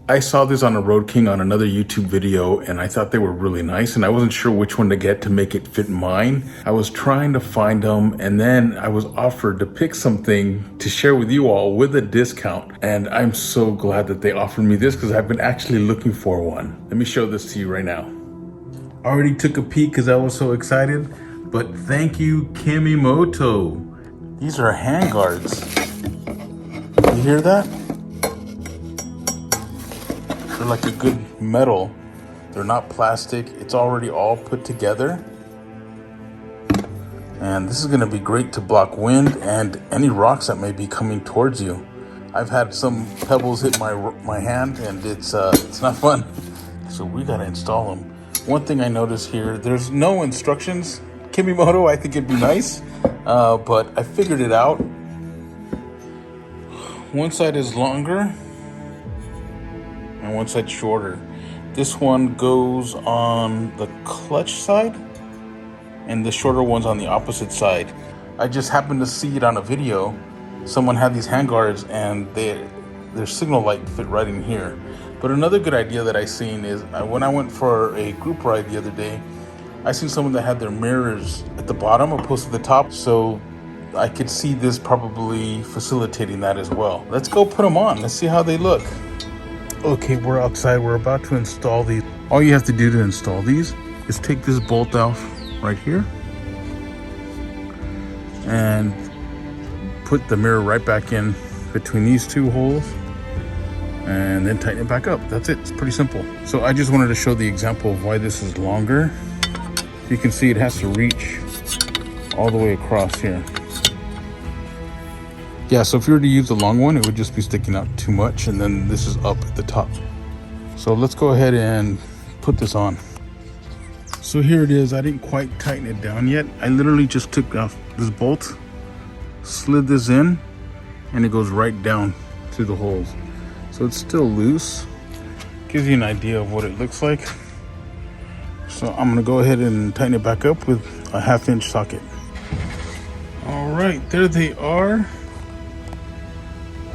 I saw this on a Road King on another YouTube video, and I thought they were really nice, and I wasn't sure which one to get to make it fit mine. I was trying to find them, and then I was offered to pick something to share with you all with a discount. And I'm so glad that they offered me this because I've been actually looking for one. Let me show this to you right now. I already took a peek because I was so excited, but thank you, KemiMoto. These are hand guards. You hear that? They're like a good metal. They're not plastic. It's already all put together. And this is gonna be great to block wind and any rocks that may be coming towards you. I've had some pebbles hit my hand, and it's not fun. So we gotta install them. One thing I noticed here, there's no instructions. KemiMoto, I think it'd be nice, but I figured it out. One side is longer and one side shorter. This one goes on the clutch side and the shorter one's on the opposite side. I just happened to see it on a video. Someone had these handguards and their signal light fit right in here. But another good idea that I seen is when I went for a group ride the other day, I seen someone that had their mirrors at the bottom opposed to the top, so I could see this probably facilitating that as well. Let's go put them on. Let's see how they look. Okay, we're outside. We're about to install these. All you have to do to install these is take this bolt off right here and put the mirror right back in between these two holes and then tighten it back up. That's it. It's pretty simple. So I just wanted to show the example of why this is longer. You can see it has to reach all the way across here. Yeah, so if you were to use the long one, it would just be sticking out too much, and then this is up at the top. So let's go ahead and put this on. So here it is. I didn't quite tighten it down yet. I literally just took off this bolt, slid this in, and it goes right down through the holes. So it's still loose. Gives you an idea of what it looks like. So I'm gonna go ahead and tighten it back up with a 1/2-inch socket. All right, there they are.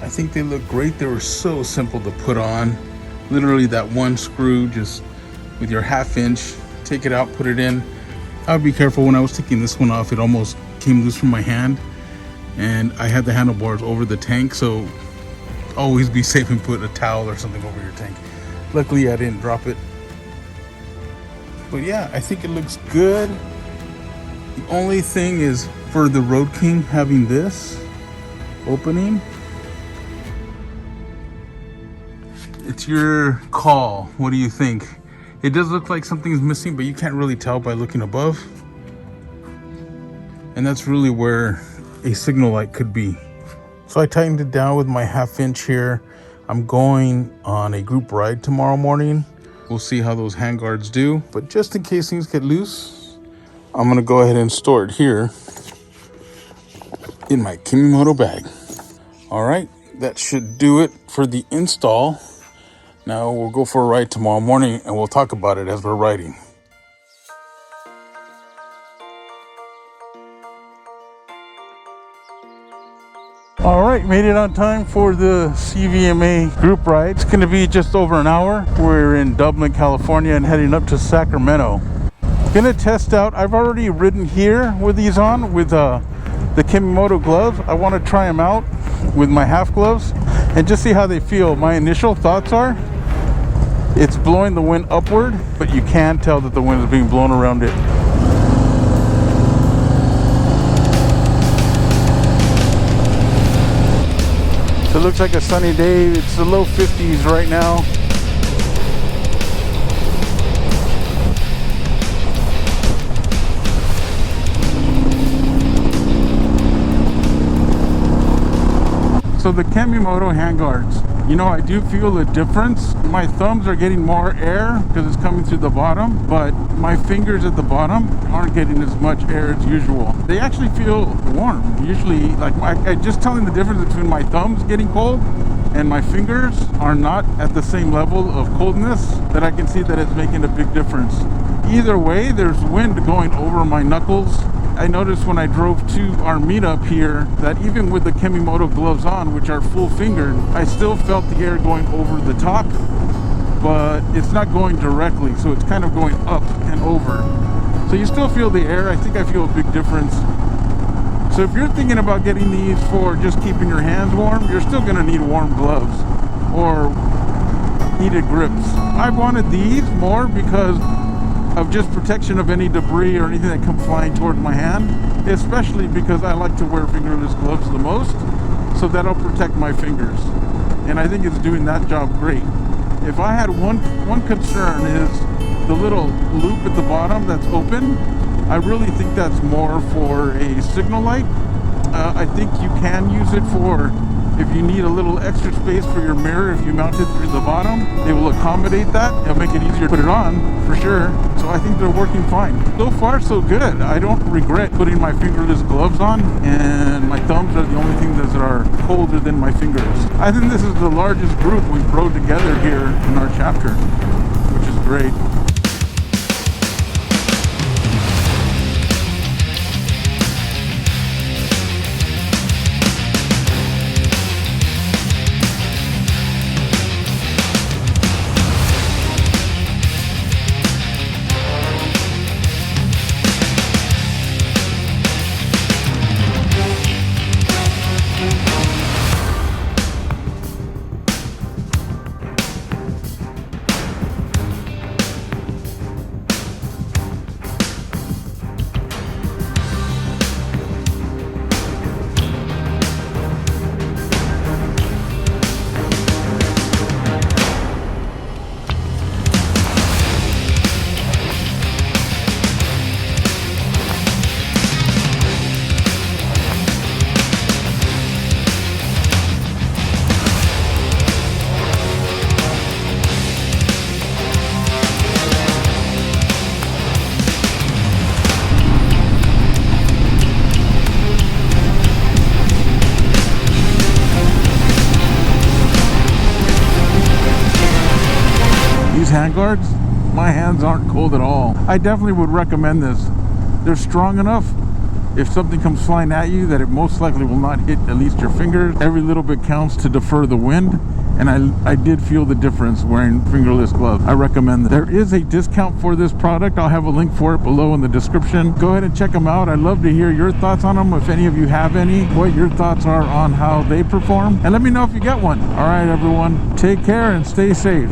I think they look great. They were so simple to put on. Literally that one screw, just with your 1/2-inch, take it out, put it in. I would be careful. When I was taking this one off, it almost came loose from my hand, and I had the handlebars over the tank, so always be safe and put a towel or something over your tank. Luckily I didn't drop it. But yeah, I think it looks good. The only thing is for the Road King having this opening, it's your call. What do you think? It does look like something's missing, but you can't really tell by looking above. And that's really where a signal light could be. So I tightened it down with my 1/2-inch here. I'm going on a group ride tomorrow morning. We'll see how those handguards do. But just in case things get loose, I'm gonna go ahead and store it here in my KemiMoto bag. All right, that should do it for the install. Now we'll go for a ride tomorrow morning and we'll talk about it as we're riding. All right, made it on time for the CVMA group ride. It's gonna be just over an hour. We're in Dublin, California, and heading up to Sacramento. Gonna test out, I've already ridden here with these on, with the KemiMoto gloves. I wanna try them out with my half gloves and just see how they feel. My initial thoughts are, it's blowing the wind upward, but you can tell that the wind is being blown around it. So it looks like a sunny day. It's the low 50s right now. So the KemiMoto handguards, you know, I do feel a difference. My thumbs are getting more air because it's coming through the bottom, but my fingers at the bottom aren't getting as much air as usual. They actually feel warm. Usually, like I just telling the difference between my thumbs getting cold and my fingers are not at the same level of coldness, that I can see that it's making a big difference. Either way, there's wind going over my knuckles I noticed when I drove to our meetup here that even with the KemiMoto gloves on, which are full fingered, I still felt the air going over the top, but it's not going directly, so it's kind of going up and over. So you still feel the air. I think I feel a big difference. So if you're thinking about getting these for just keeping your hands warm, you're still going to need warm gloves or heated grips. I wanted these more because of just protection of any debris or anything that comes flying towards my hand, especially because I like to wear fingerless gloves the most, so that'll protect my fingers. And I think it's doing that job great. If I had one concern is the little loop at the bottom that's open. I really think that's more for a signal light. I think you can use it for if you need a little extra space for your mirror. If you mount it through the bottom, it will accommodate that. It'll make it easier to put it on for sure. So I think they're working fine. So far so good. I don't regret putting my fingerless gloves on, and my thumbs are the only thing that are colder than my fingers. I think this is the largest group we've rode together here in our chapter, which is great. Hand guards, my hands aren't cold at all. I definitely would recommend this. They're strong enough if something comes flying at you that it most likely will not hit at least your fingers. Every little bit counts to defer the wind, and I did feel the difference wearing fingerless gloves. I recommend that. There is a discount for this product. I'll have a link for it below in the description. Go ahead and check them out. I'd love to hear your thoughts on them, if any of you have any, what your thoughts are on how they perform, and let me know if you get one. All right, everyone, take care and stay safe.